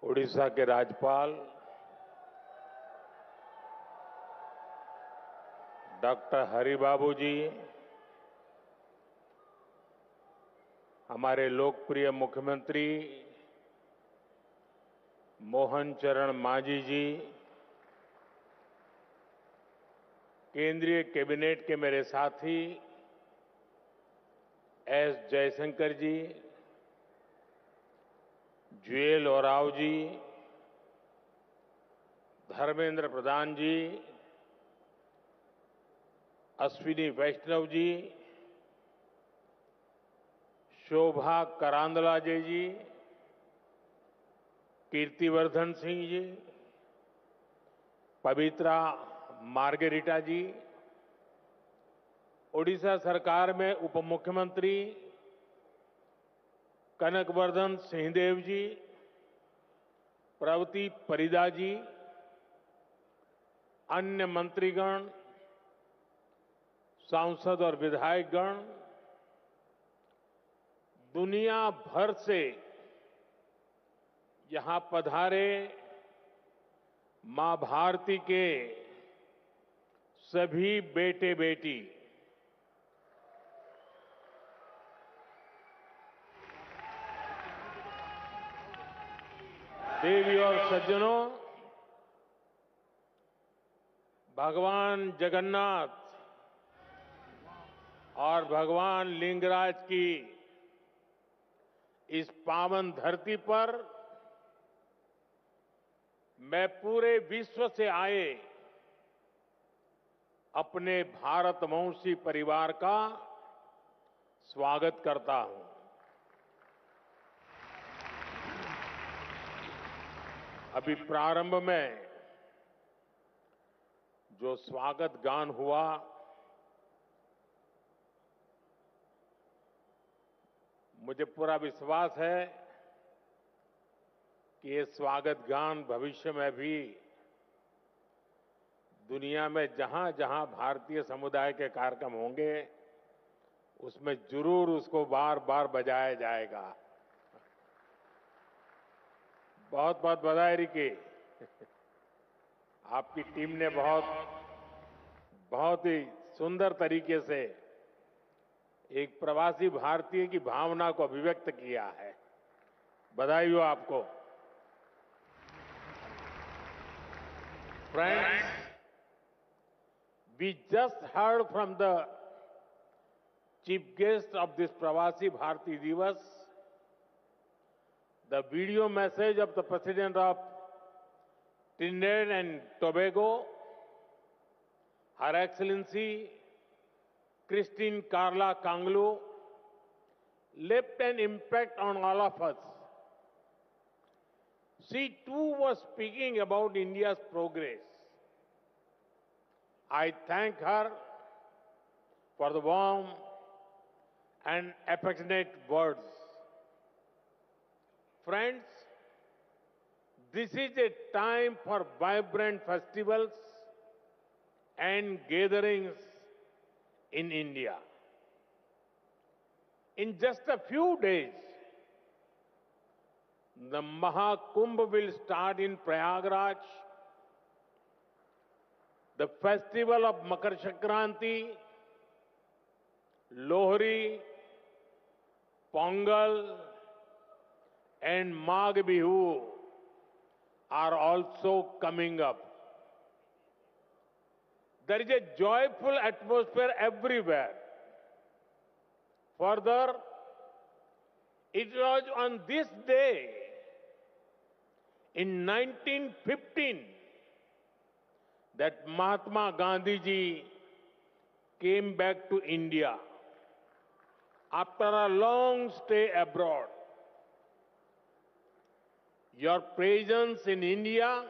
उड़ीसा के राज्यपाल डॉक्टर हरिबाबू जी, हमारे लोकप्रिय मुख्यमंत्री मोहन चरण मांझी जी, केंद्रीय कैबिनेट के मेरे साथी एस जयशंकर जी, जुएल ओराव जी, धर्मेंद्र प्रधान जी, अश्विनी वैष्णव जी, शोभा करांदला जी, कीर्तिवर्धन सिंह जी, पवित्रा मार्गेरिटा जी, ओडिशा सरकार में उप मुख्यमंत्री कनकवर्धन सिंहदेव जी, प्रवती परिदा जी, अन्य मंत्रीगण, सांसद और विधायकगण, दुनिया भर से यहां पधारे मां भारती के सभी बेटे बेटी, देवी और सज्जनों, भगवान जगन्नाथ और भगवान लिंगराज की इस पावन धरती पर मैं पूरे विश्व से आए अपने भारतवंशी परिवार का स्वागत करता हूं। अभी प्रारंभ में जो स्वागत गान हुआ, मुझे पूरा विश्वास है कि ये स्वागत गान भविष्य में भी दुनिया में जहां जहां भारतीय समुदाय के कार्यक्रम होंगे उसमें जरूर उसको बार बार बजाया जाएगा। बहुत बहुत बधाई रिकी। आपकी टीम ने बहुत ही सुंदर तरीके से एक प्रवासी भारतीय की भावना को अभिव्यक्त किया है। बधाई हो आपको। Friends, we just heard from the chief guest of this Pravasi Bharati Divas the video message of the President of Trinidad and Tobago, Her Excellency Christine Carla Kanglu, left an impact on all of us. She too was speaking about India's progress. I thank her for the warm and affectionate words. Friends, this is a time for vibrant festivals and gatherings in India. In just a few days, the Mahakumbh will start in Prayagraj. The festival of Makar Sankranti, Lohri, Pongal, and Magh Bihu are also coming up. There is a joyful atmosphere everywhere. Further, it was on this day in 1915 that Mahatma Gandhi ji came back to India after a long stay abroad. Your presence in India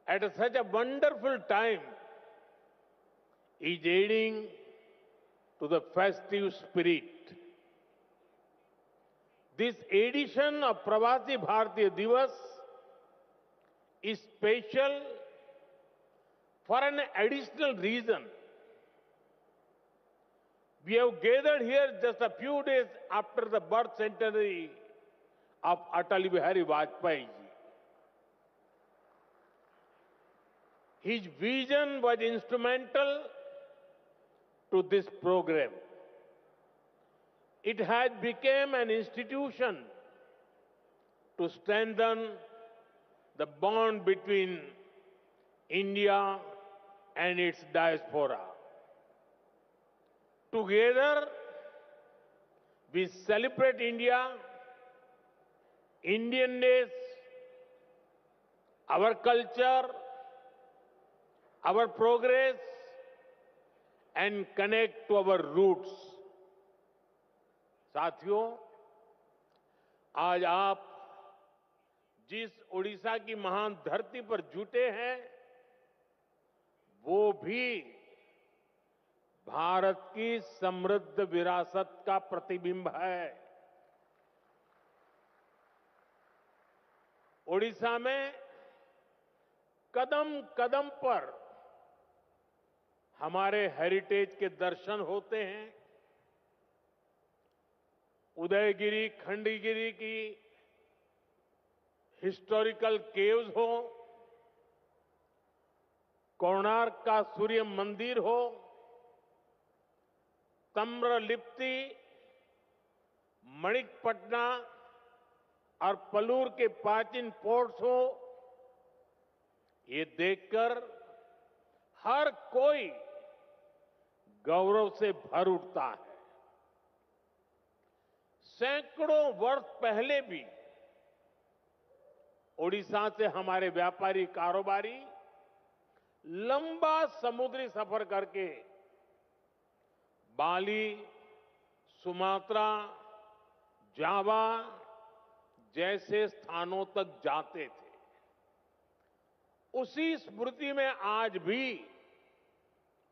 at such a wonderful time is aiding to the festive spirit. This edition of Pravasi Bharatiya Divas is special for an additional reason. We have gathered here just a few days after the birth centenary of Atal Bihari Vajpayee ji. His vision was instrumental to this program. It has become an institution to strengthen the bond between India and its diaspora. Together, we celebrate India, Indianness, our culture, our progress, and connect to our roots. साथियों, आज आप जिस ओडिशा की महान धरती पर जुटे हैं, वो भी भारत की समृद्ध विरासत का प्रतिबिंब है। ओडिशा में कदम कदम पर हमारे हेरिटेज के दर्शन होते हैं। उदयगिरी, खंडगिरी की हिस्टोरिकल केव्स हो, कोणार्क का सूर्य मंदिर हो, ताम्रलिप्ति, मणिकपटना और पलूर के प्राचीन पोर्ट्स हो, ये देखकर हर कोई गौरव से भर उठता है। सैकड़ों वर्ष पहले भी ओडिशा से हमारे व्यापारी कारोबारी लंबा समुद्री सफर करके बाली, सुमात्रा, जावा जैसे स्थानों तक जाते थे। उसी स्मृति में आज भी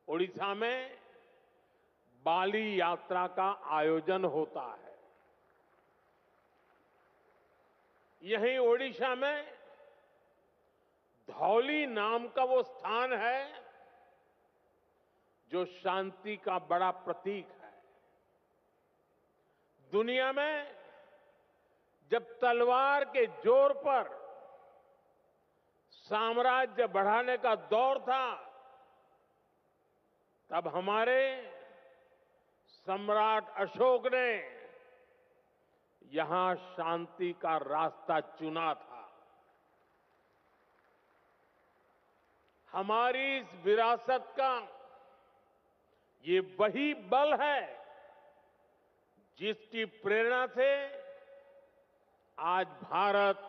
ओडिशा में बाली यात्रा का आयोजन होता है। यहीं ओडिशा में धौली नाम का वो स्थान है जो शांति का बड़ा प्रतीक है। दुनिया में जब तलवार के जोर पर साम्राज्य बढ़ाने का दौर था, तब हमारे सम्राट अशोक ने यहां शांति का रास्ता चुना था। हमारी इस विरासत का ये वही बल है जिसकी प्रेरणा से आज भारत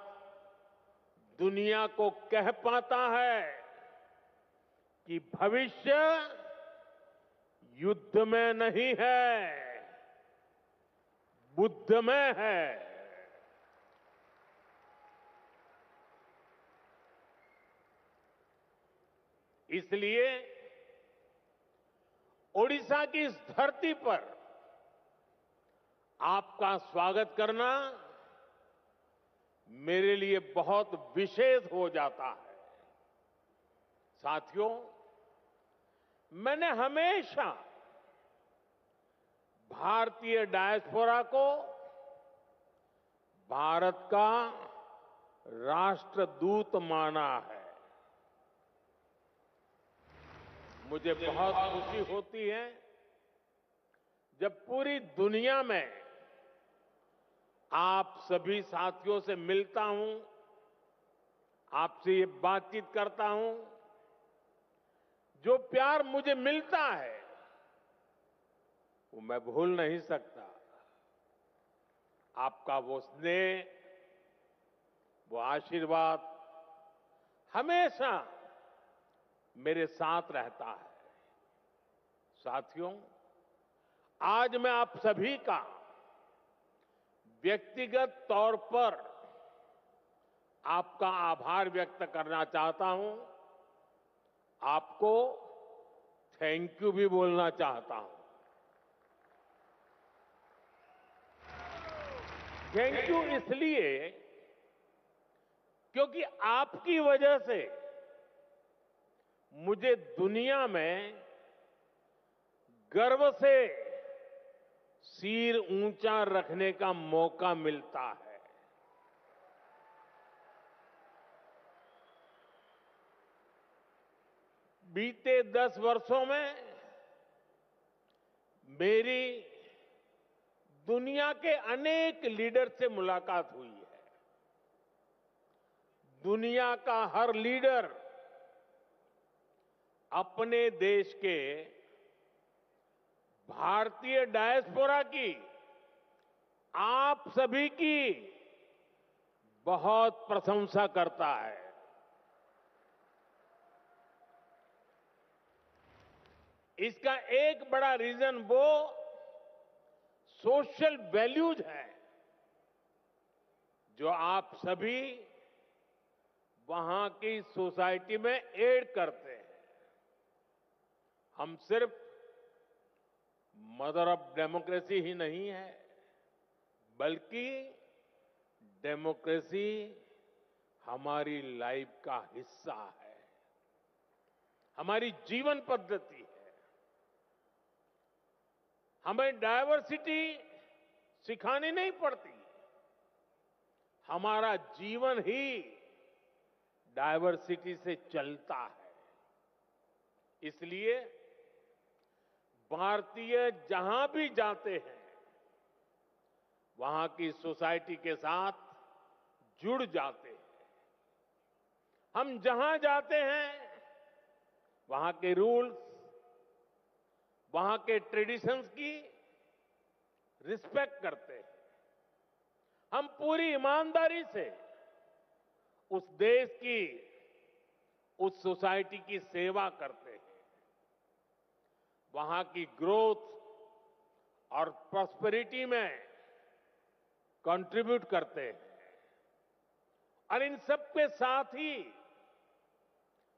दुनिया को कह पाता है कि भविष्य युद्ध में नहीं है, बुद्ध में है। इसलिए ओडिशा की इस धरती पर आपका स्वागत करना मेरे लिए बहुत विशेष हो जाता है। साथियों, मैंने हमेशा भारतीय डायस्पोरा को भारत का राष्ट्रदूत माना है। मुझे बहुत खुशी होती है जब पूरी दुनिया में आप सभी साथियों से मिलता हूं, आपसे ये बातचीत करता हूं। जो प्यार मुझे मिलता है वो मैं भूल नहीं सकता। आपका वो स्नेह, वो आशीर्वाद हमेशा मेरे साथ रहता है। साथियों, आज मैं आप सभी का व्यक्तिगत तौर पर आपका आभार व्यक्त करना चाहता हूं। आपको थैंक यू भी बोलना चाहता हूं। थैंक यू इसलिए क्योंकि आपकी वजह से मुझे दुनिया में गर्व से सिर ऊंचा रखने का मौका मिलता है। बीते 10 वर्षों में मेरी दुनिया के अनेक लीडर से मुलाकात हुई है। दुनिया का हर लीडर अपने देश के भारतीय डायस्पोरा की, आप सभी की बहुत प्रशंसा करता है। इसका एक बड़ा रीजन वो सोशल वैल्यूज है जो आप सभी वहां की सोसाइटी में ऐड करते हैं। हम सिर्फ मदर ऑफ डेमोक्रेसी ही नहीं है, बल्कि डेमोक्रेसी हमारी लाइफ का हिस्सा है, हमारी जीवन पद्धति है। हमें डायवर्सिटी सिखानी नहीं पड़ती, हमारा जीवन ही डायवर्सिटी से चलता है। इसलिए भारतीय जहां भी जाते हैं, वहां की सोसाइटी के साथ जुड़ जाते हैं। हम जहां जाते हैं, वहां के रूल्स, वहां के ट्रेडिशंस की रिस्पेक्ट करते हैं। हम पूरी ईमानदारी से उस देश की, उस सोसाइटी की सेवा करते हैं। वहां की ग्रोथ और प्रॉस्पेरिटी में कंट्रीब्यूट करते हैं। और इन सबके साथ ही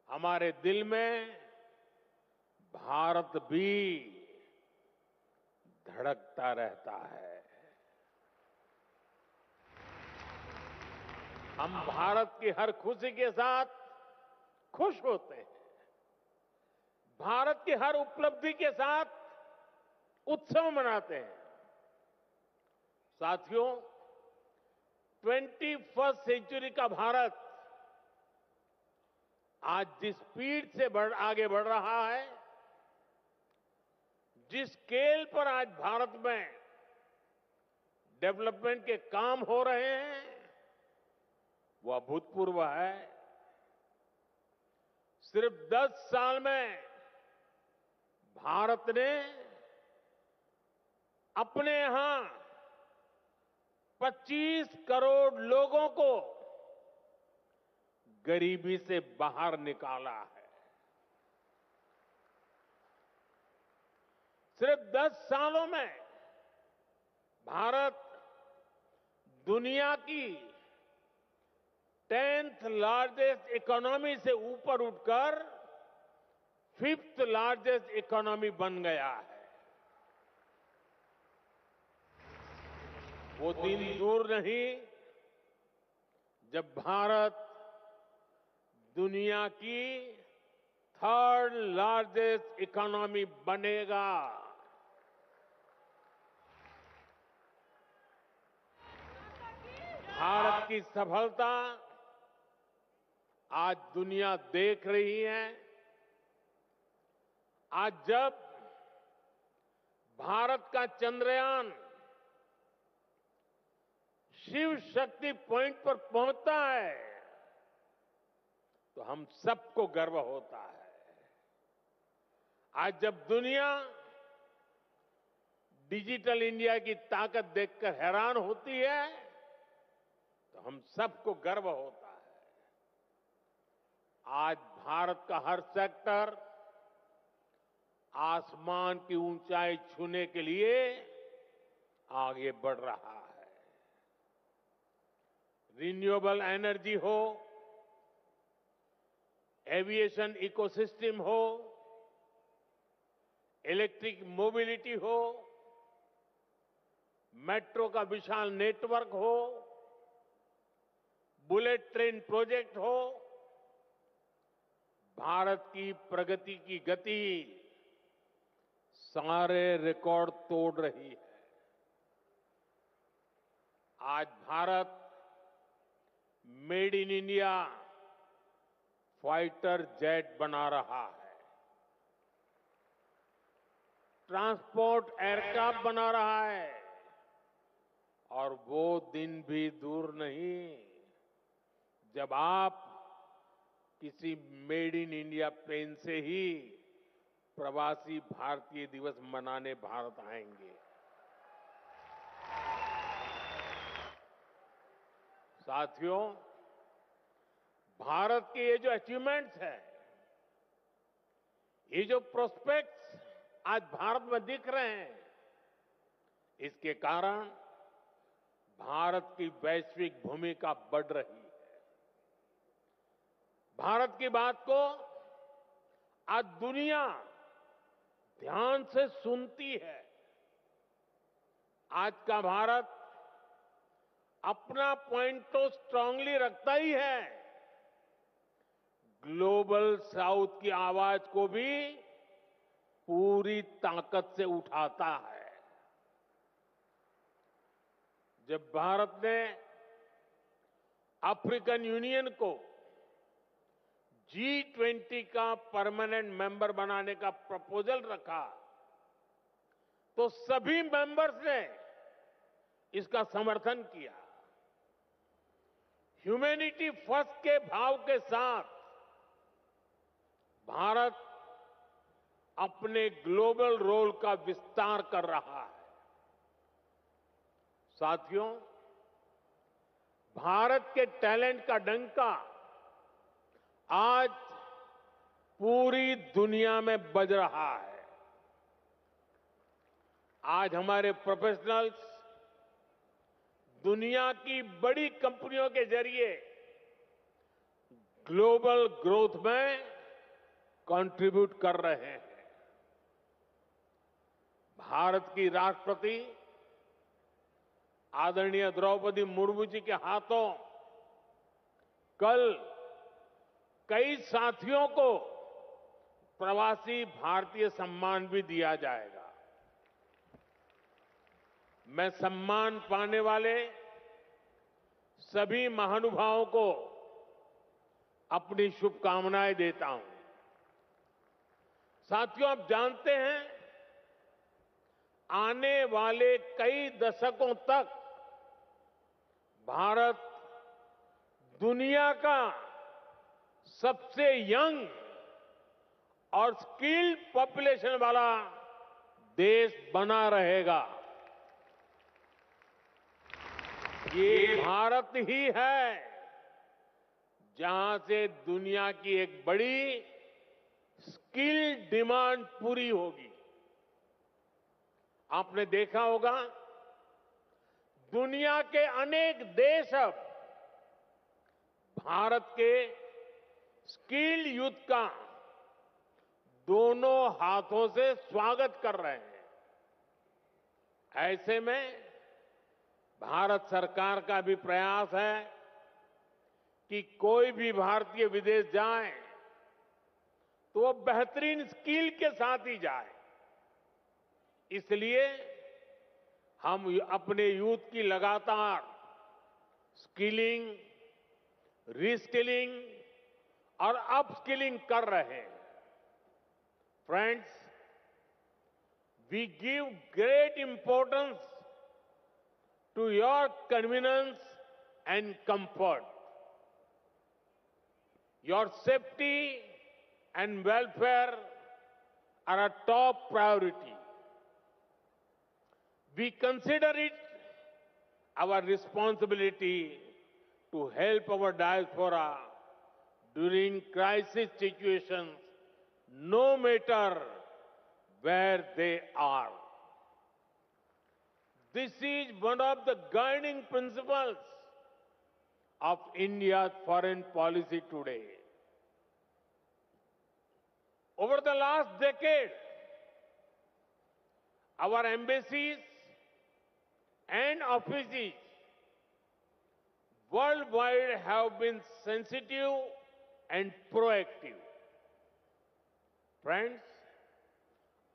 हमारे दिल में भारत भी धड़कता रहता है। हम भारत की हर खुशी के साथ खुश होते हैं, भारत की हर उपलब्धि के साथ उत्सव मनाते हैं। साथियों, 21st सेंचुरी का भारत आज जिस स्पीड से आगे बढ़ रहा है, जिस स्केल पर आज भारत में डेवलपमेंट के काम हो रहे हैं, वो अभूतपूर्व है। सिर्फ 10 साल में भारत ने अपने यहां 25 करोड़ लोगों को गरीबी से बाहर निकाला है। सिर्फ 10 सालों में भारत दुनिया की 10th लार्जेस्ट इकोनॉमी से ऊपर उठकर 5th लार्जेस्ट इकोनॉमी बन गया है। वो दिन दूर नहीं जब भारत दुनिया की 3rd लार्जेस्ट इकोनॉमी बनेगा। भारत की सफलता आज दुनिया देख रही है। आज जब भारत का चंद्रयान शिव शक्ति पॉइंट पर पहुंचता है, तो हम सबको गर्व होता है। आज जब दुनिया डिजिटल इंडिया की ताकत देखकर हैरान होती है, तो हम सबको गर्व होता है। आज भारत का हर सेक्टर आसमान की ऊंचाई छूने के लिए आगे बढ़ रहा है। रिन्यूएबल एनर्जी हो, एविएशन इकोसिस्टम हो, इलेक्ट्रिक मोबिलिटी हो, मेट्रो का विशाल नेटवर्क हो, बुलेट ट्रेन प्रोजेक्ट हो, भारत की प्रगति की गति सारे रिकॉर्ड तोड़ रही है। आज Bharat made in India fighter jet बना रहा है। ट्रांसपोर्ट एयरक्राफ्ट बना रहा है और वो दिन भी दूर नहीं जब आप किसी मेड इन इंडिया प्लेन से ही प्रवासी भारतीय दिवस मनाने भारत आएंगे। साथियों, भारत के ये जो अचीवमेंट्स हैं, ये जो प्रोस्पेक्ट्स आज भारत में दिख रहे हैं, इसके कारण भारत की वैश्विक भूमिका बढ़ रही है। भारत की बात को आज दुनिया ध्यान से सुनती है। आज का भारत अपना पॉइंट तो स्ट्रांगली रखता ही है, ग्लोबल साउथ की आवाज को भी पूरी ताकत से उठाता है। जब भारत ने अफ्रीकन यूनियन को G20 का परमानेंट मेंबर बनाने का प्रपोजल रखा, तो सभी मेंबर्स ने इसका समर्थन किया। ह्यूमैनिटी फर्स्ट के भाव के साथ भारत अपने ग्लोबल रोल का विस्तार कर रहा है। साथियों, भारत के टैलेंट का डंका आज पूरी दुनिया में बज रहा है। आज हमारे प्रोफेशनल्स दुनिया की बड़ी कंपनियों के जरिए ग्लोबल ग्रोथ में कंट्रीब्यूट कर रहे हैं। भारत की राष्ट्रपति आदरणीय द्रौपदी मुर्मू जी के हाथों कल कई साथियों को प्रवासी भारतीय सम्मान भी दिया जाएगा। मैं सम्मान पाने वाले सभी महानुभावों को अपनी शुभकामनाएं देता हूं। साथियों, आप जानते हैं, आने वाले कई दशकों तक भारत दुनिया का सबसे यंग और स्किल्ड पॉपुलेशन वाला देश बना रहेगा। ये भारत ही है जहां से दुनिया की एक बड़ी स्किल डिमांड पूरी होगी। आपने देखा होगा, दुनिया के अनेक देश अब भारत के स्किल्ड यूथ का दोनों हाथों से स्वागत कर रहे हैं। ऐसे में भारत सरकार का भी प्रयास है कि कोई भी भारतीय विदेश जाए तो वो बेहतरीन स्किल के साथ ही जाए। इसलिए हम अपने यूथ की लगातार स्किलिंग, रीस्किलिंग और अपस्किलिंग कर रहे हैं। Friends, we give great importance to your convenience and comfort. Your safety and welfare are a top priority. We consider it our responsibility to help our diaspora during crisis situations, no matter where they are. This is one of the guiding principles of India's foreign policy today. Over the last decade, our embassies and offices worldwide have been sensitive and proactive. Friends,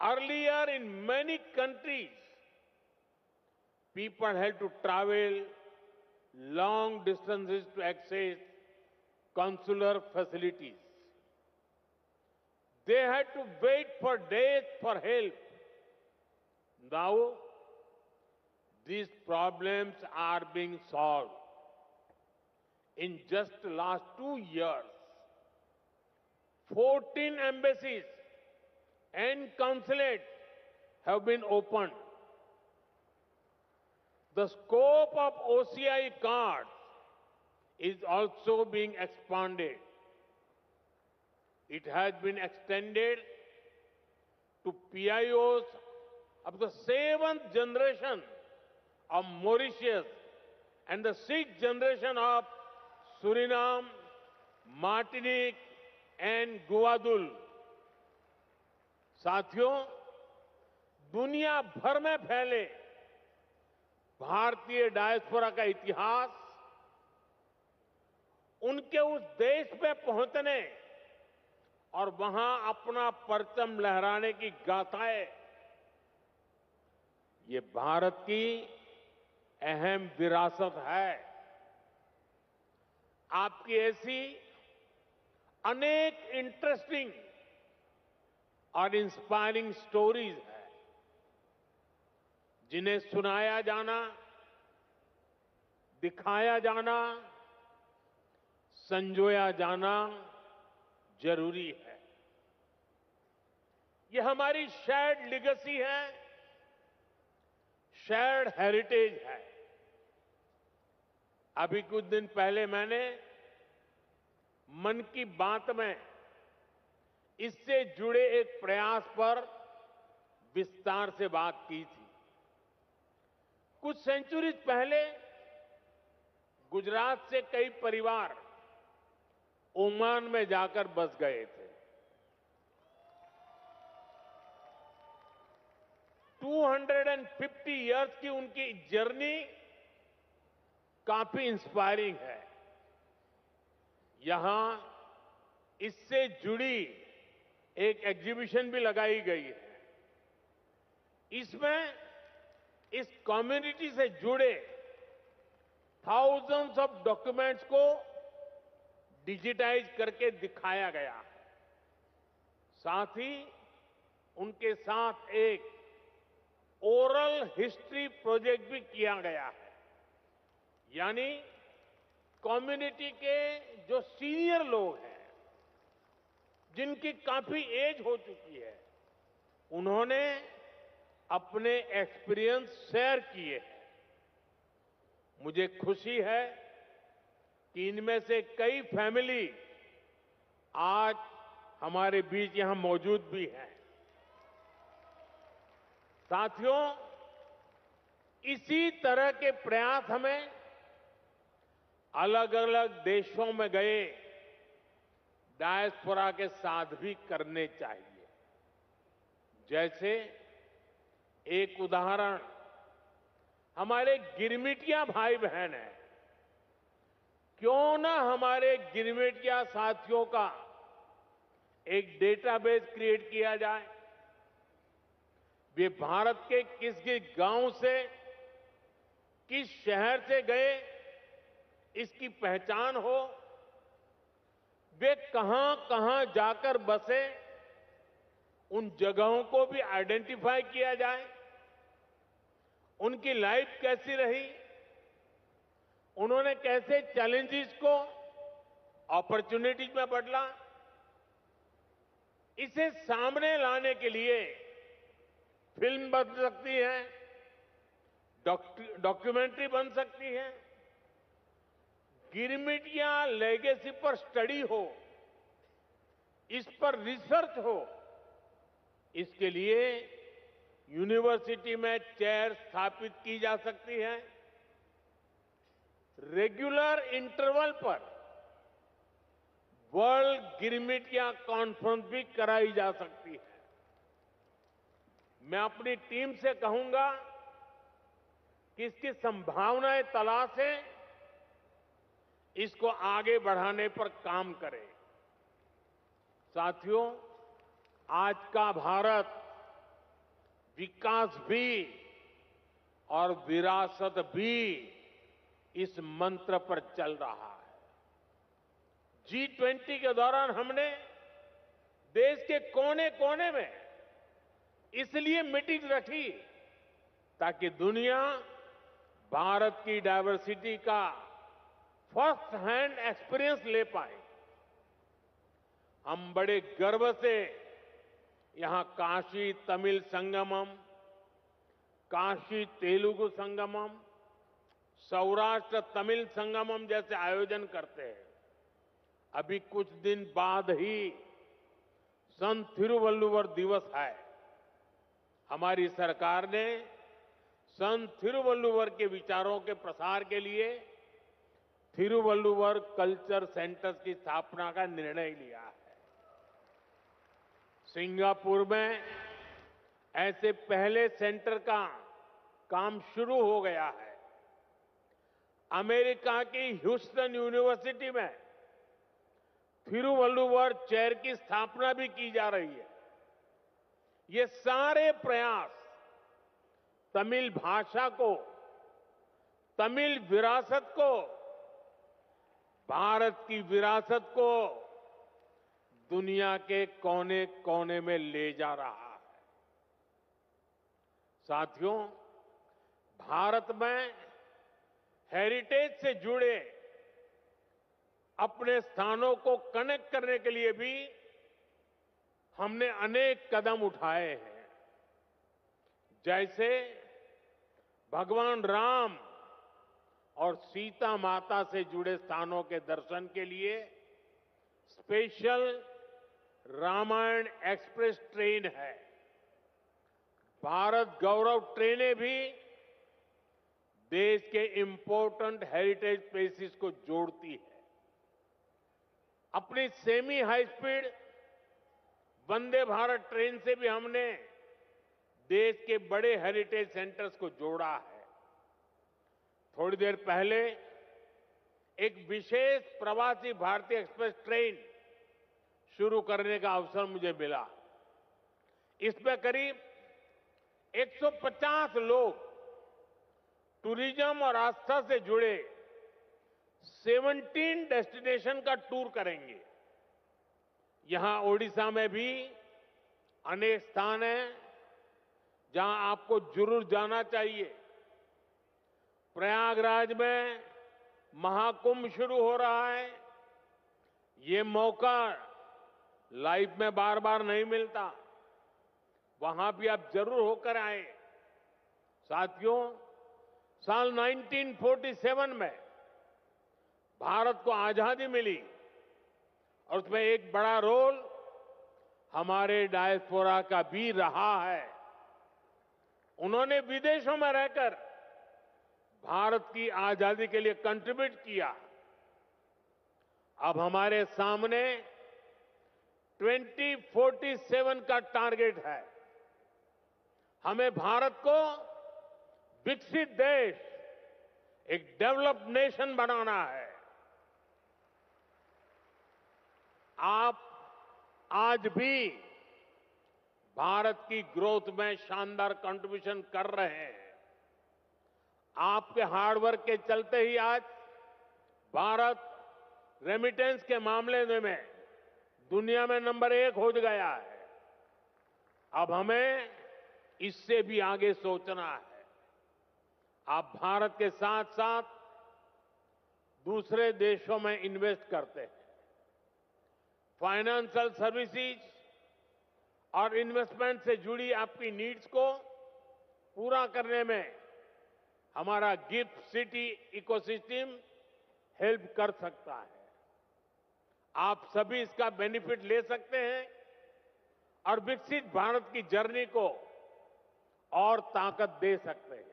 earlier in many countries, people had to travel long distances to access consular facilities. They had to wait for days for help Now, these problems are being solved. In just the last 2 years, 14 embassies and consulates have been opened. The scope of OCI cards is also being expanded. It has been extended to PIOs of the 7th generation of Mauritius and the 6th generation of Suriname, Martinique and Guadeloupe. साथियों, दुनिया भर में फैले भारतीय diaspora का इतिहास उनके उस देश में पहुंचने और वहां अपना परचम लहराने की गाथाएं, ये भारत की अहम विरासत है। आपकी ऐसी अनेक इंटरेस्टिंग और इंस्पायरिंग स्टोरीज है, जिन्हें सुनाया जाना, दिखाया जाना, संजोया जाना जरूरी है। ये हमारी शेयर्ड लेगेसी है, शेयर्ड हेरिटेज है। अभी कुछ दिन पहले मैंने मन की बात में इससे जुड़े एक प्रयास पर विस्तार से बात की थी। कुछ सेंचुरीज पहले गुजरात से कई परिवार ओमान में जाकर बस गए थे। 250 इयर्स की उनकी जर्नी काफी इंस्पायरिंग है। यहां इससे जुड़ी एक एग्जीबिशन भी लगाई गई है। इसमें इस कम्युनिटी से जुड़े थाउजेंड्स ऑफ डॉक्यूमेंट्स को डिजिटाइज करके दिखाया गया है। साथ ही उनके साथ एक ओरल हिस्ट्री प्रोजेक्ट भी किया गया है। यानी कम्युनिटी के जो सीनियर लोग हैं, जिनकी काफी एज हो चुकी है, उन्होंने अपने एक्सपीरियंस शेयर किए हैं। मुझे खुशी है कि इनमें से कई फैमिली आज हमारे बीच यहां मौजूद भी हैं। साथियों, इसी तरह के प्रयास हमें अलग अलग देशों में गए डायस्पोरा के साथ भी करने चाहिए। जैसे एक उदाहरण हमारे गिरमिटिया भाई बहन हैं। क्यों ना हमारे गिरमिटिया साथियों का एक डेटाबेस क्रिएट किया जाए। वे भारत के किस किस गांव से, किस शहर से गए, इसकी पहचान हो। वे कहां कहां जाकर बसे, उन जगहों को भी आइडेंटिफाई किया जाए। उनकी लाइफ कैसी रही, उन्होंने कैसे चैलेंजेस को अपॉर्चुनिटीज में बदला। इसे सामने लाने के लिए फिल्म बन सकती है, डॉक्यूमेंट्री बन सकती है, गिरमिटिया लेगेसी पर स्टडी हो, इस पर रिसर्च हो। इसके लिए यूनिवर्सिटी में चेयर स्थापित की जा सकती है। रेगुलर इंटरवल पर वर्ल्ड गिरमिटिया कॉन्फ्रेंस भी कराई जा सकती है। मैं अपनी टीम से कहूंगा कि इसकी संभावनाएं तलाशें, इसको आगे बढ़ाने पर काम करें। साथियों, आज का भारत विकास भी और विरासत भी इस मंत्र पर चल रहा है। G20 के दौरान हमने देश के कोने कोने में इसलिए मीटिंग रखी ताकि दुनिया भारत की डायवर्सिटी का फर्स्ट हैंड एक्सपीरियंस ले पाए। हम बड़े गर्व से यहां काशी तमिल संगमम, काशी तेलुगु संगमम, सौराष्ट्र तमिल संगमम जैसे आयोजन करते हैं। अभी कुछ दिन बाद ही संत थिरुवल्लुवर दिवस है। हमारी सरकार ने संत थिरुवल्लुवर के विचारों के प्रसार के लिए थिरुवल्लुवर कल्चर सेंटर्स की स्थापना का निर्णय लिया है। सिंगापुर में ऐसे पहले सेंटर का काम शुरू हो गया है। अमेरिका की ह्यूस्टन यूनिवर्सिटी में थिरुवल्लुवर चेयर की स्थापना भी की जा रही है। ये सारे प्रयास तमिल भाषा को, तमिल विरासत को, भारत की विरासत को दुनिया के कोने कोने में ले जा रहा है। साथियों, भारत में हेरिटेज से जुड़े अपने स्थानों को कनेक्ट करने के लिए भी हमने अनेक कदम उठाए हैं। जैसे भगवान राम और सीता माता से जुड़े स्थानों के दर्शन के लिए स्पेशल रामायण एक्सप्रेस ट्रेन है। भारत गौरव ट्रेनें भी देश के इंपॉर्टेंट हेरिटेज प्लेसेस को जोड़ती है। अपनी semi high speed Vande Bharat train से भी हमने देश के बड़े हेरिटेज सेंटर्स को जोड़ा है। थोड़ी देर पहले एक विशेष प्रवासी भारतीय एक्सप्रेस ट्रेन शुरू करने का अवसर मुझे मिला। इसमें करीब 150 लोग टूरिज्म और आस्था से जुड़े 17 डेस्टिनेशन का टूर करेंगे। यहां ओडिशा में भी अनेक स्थान हैं जहां आपको जरूर जाना चाहिए। प्रयागराज में महाकुंभ शुरू हो रहा है। ये मौका लाइफ में बार बार नहीं मिलता। वहां भी आप जरूर होकर आए। साथियों, साल 1947 में भारत को आजादी मिली और उसमें एक बड़ा रोल हमारे डायस्पोरा का भी रहा है। उन्होंने विदेशों में रहकर भारत की आजादी के लिए कंट्रीब्यूट किया। अब हमारे सामने 2047 का टारगेट है। हमें भारत को विकसित देश, एक डेवलप्ड नेशन बनाना है। आप आज भी भारत की ग्रोथ में शानदार कंट्रीब्यूशन कर रहे हैं। आपके हार्डवर्क के चलते ही आज भारत रेमिटेंस के मामले में दुनिया में नंबर 1 हो गया है। अब हमें इससे भी आगे सोचना है। आप भारत के साथ साथ दूसरे देशों में इन्वेस्ट करते हैं। फाइनेंशियल सर्विसेज और इन्वेस्टमेंट से जुड़ी आपकी नीड्स को पूरा करने में हमारा गिफ्ट सिटी इकोसिस्टम हेल्प कर सकता है। आप सभी इसका बेनिफिट ले सकते हैं और विकसित भारत की जर्नी को और ताकत दे सकते हैं।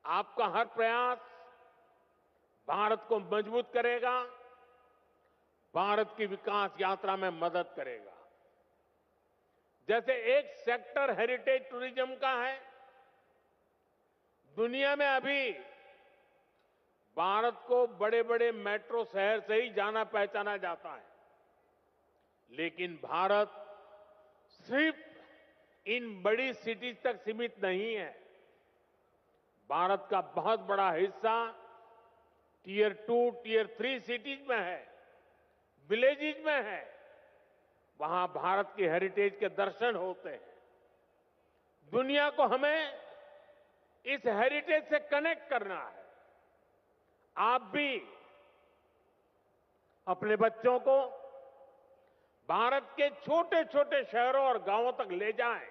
आपका हर प्रयास भारत को मजबूत करेगा, भारत की विकास यात्रा में मदद करेगा। जैसे एक सेक्टर हेरिटेज टूरिज्म का है। दुनिया में अभी भारत को बड़े बड़े मेट्रो शहर से ही जाना पहचाना जाता है, लेकिन भारत सिर्फ इन बड़ी सिटीज तक सीमित नहीं है। भारत का बहुत बड़ा हिस्सा टियर 2, टियर 3 सिटीज में है, विलेजेज में है। वहां भारत की हेरिटेज के दर्शन होते हैं। दुनिया को हमें इस हेरिटेज से कनेक्ट करना है। आप भी अपने बच्चों को भारत के छोटे छोटे शहरों और गांवों तक ले जाएं,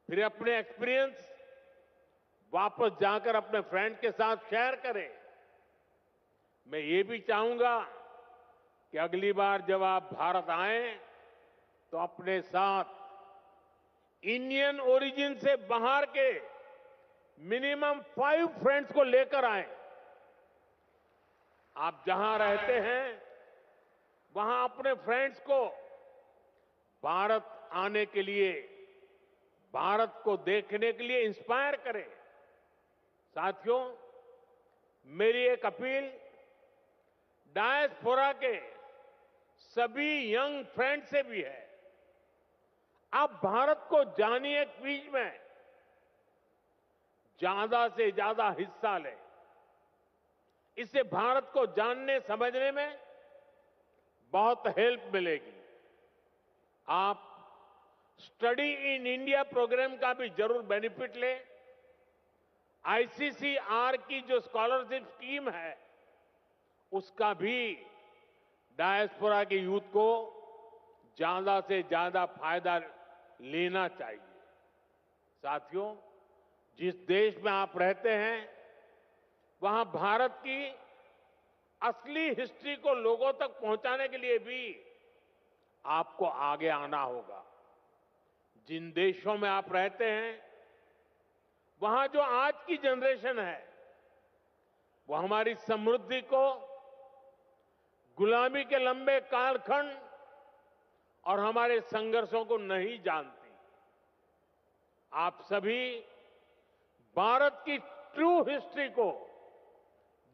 फिर अपने एक्सपीरियंस वापस जाकर अपने फ्रेंड के साथ शेयर करें। मैं ये भी चाहूंगा कि अगली बार जब आप भारत आएं तो अपने साथ इंडियन ओरिजिन से बाहर के मिनिमम 5 फ्रेंड्स को लेकर आएं। आप जहां रहते हैं वहां अपने फ्रेंड्स को भारत आने के लिए, भारत को देखने के लिए इंस्पायर करें। साथियों, मेरी एक अपील डायस्पोरा के सभी यंग फ्रेंड से भी है। आप भारत को जानिए, क्विज में ज्यादा से ज्यादा हिस्सा लें। इससे भारत को जानने समझने में बहुत हेल्प मिलेगी। आप स्टडी इन इंडिया प्रोग्राम का भी जरूर बेनिफिट लें। आईसीसीआर की जो स्कॉलरशिप स्कीम है उसका भी डायस्पोरा के यूथ को ज्यादा से ज्यादा फायदा लेना चाहिए। साथियों, जिस देश में आप रहते हैं वहां भारत की असली हिस्ट्री को लोगों तक पहुंचाने के लिए भी आपको आगे आना होगा। जिन देशों में आप रहते हैं वहां जो आज की जनरेशन है वो हमारी समृद्धि को, गुलामी के लंबे कालखंड और हमारे संघर्षों को नहीं जानती। आप सभी भारत की ट्रू हिस्ट्री को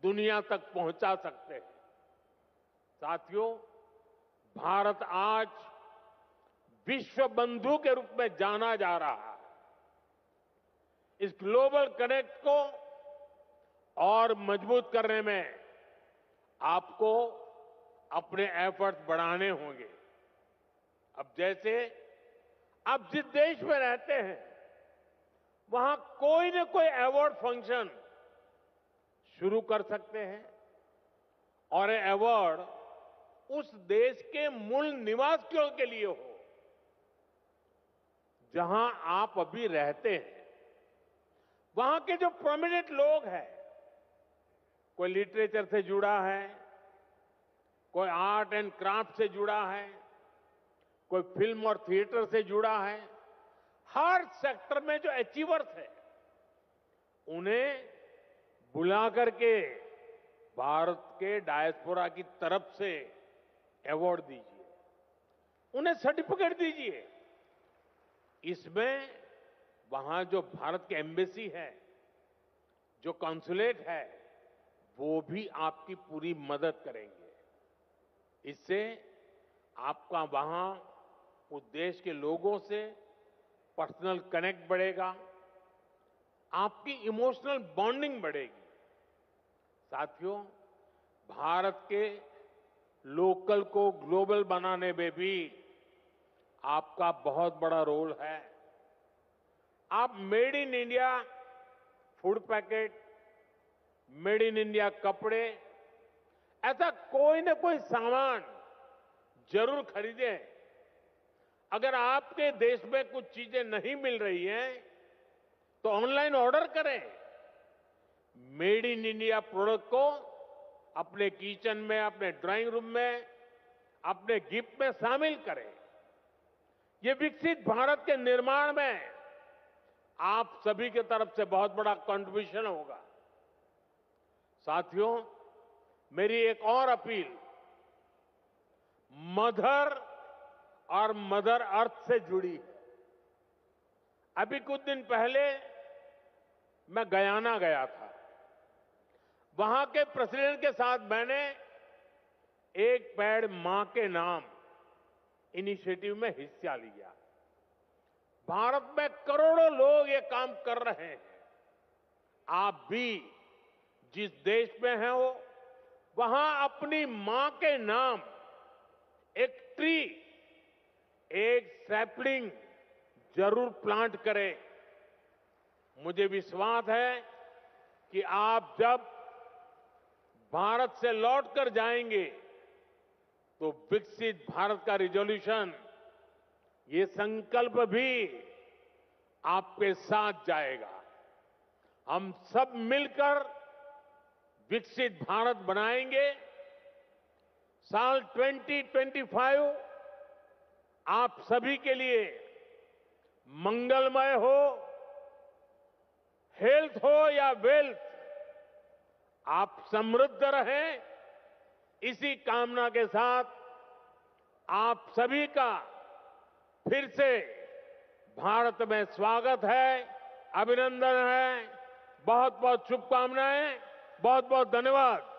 दुनिया तक पहुंचा सकते हैं। साथियों, भारत आज विश्व बंधु के रूप में जाना जा रहा है। इस ग्लोबल कनेक्ट को और मजबूत करने में आपको अपने एफर्ट्स बढ़ाने होंगे। अब जैसे आप जिस देश में रहते हैं वहां कोई न कोई अवार्ड फंक्शन शुरू कर सकते हैं और ये अवार्ड उस देश के मूल निवासियों के लिए हो जहां आप अभी रहते हैं। वहां के जो प्रोमिनेंट लोग हैं, कोई लिटरेचर से जुड़ा है, कोई आर्ट एंड क्राफ्ट से जुड़ा है, कोई फिल्म और थिएटर से जुड़ा है, हर सेक्टर में जो अचीवर्स हैं उन्हें बुला करके भारत के डायस्पोरा की तरफ से अवार्ड दीजिए, उन्हें सर्टिफिकेट दीजिए। इसमें वहां जो भारत की एम्बेसी है, जो कॉन्सुलेट है, वो भी आपकी पूरी मदद करेंगे। इससे आपका वहां उस देश के लोगों से पर्सनल कनेक्ट बढ़ेगा, आपकी इमोशनल बॉन्डिंग बढ़ेगी। साथियों, भारत के लोकल को ग्लोबल बनाने में भी आपका बहुत बड़ा रोल है। आप made in India food packet, made in India कपड़े, ऐसा कोई न कोई सामान जरूर खरीदें। अगर आपके देश में कुछ चीजें नहीं मिल रही हैं तो ऑनलाइन ऑर्डर करें। मेड इन इंडिया प्रोडक्ट को अपने किचन में, अपने ड्राइंग रूम में, अपने गिफ्ट में शामिल करें। ये विकसित भारत के निर्माण में आप सभी की तरफ से बहुत बड़ा कंट्रीब्यूशन होगा। साथियों, मेरी एक और अपील मदर और मदर अर्थ से जुड़ी है। अभी कुछ दिन पहले मैं गयाना गया था। वहां के प्रेसिडेंट के साथ मैंने एक पेड़ मां के नाम इनिशिएटिव में हिस्सा लिया। भारत में करोड़ों लोग ये काम कर रहे हैं। आप भी जिस देश में हैं हो वहां अपनी मां के नाम एक ट्री, एक सैपलिंग जरूर प्लांट करें। मुझे विश्वास है कि आप जब भारत से लौटकर जाएंगे तो विकसित भारत का रिजोल्यूशन, ये संकल्प भी आपके साथ जाएगा। हम सब मिलकर विकसित भारत बनाएंगे। साल 2025 आप सभी के लिए मंगलमय हो, हेल्थ हो या वेल्थ, आप समृद्ध रहें, इसी कामना के साथ आप सभी का फिर से भारत में स्वागत है, अभिनंदन है। बहुत बहुत शुभकामनाएं, बहुत बहुत धन्यवाद।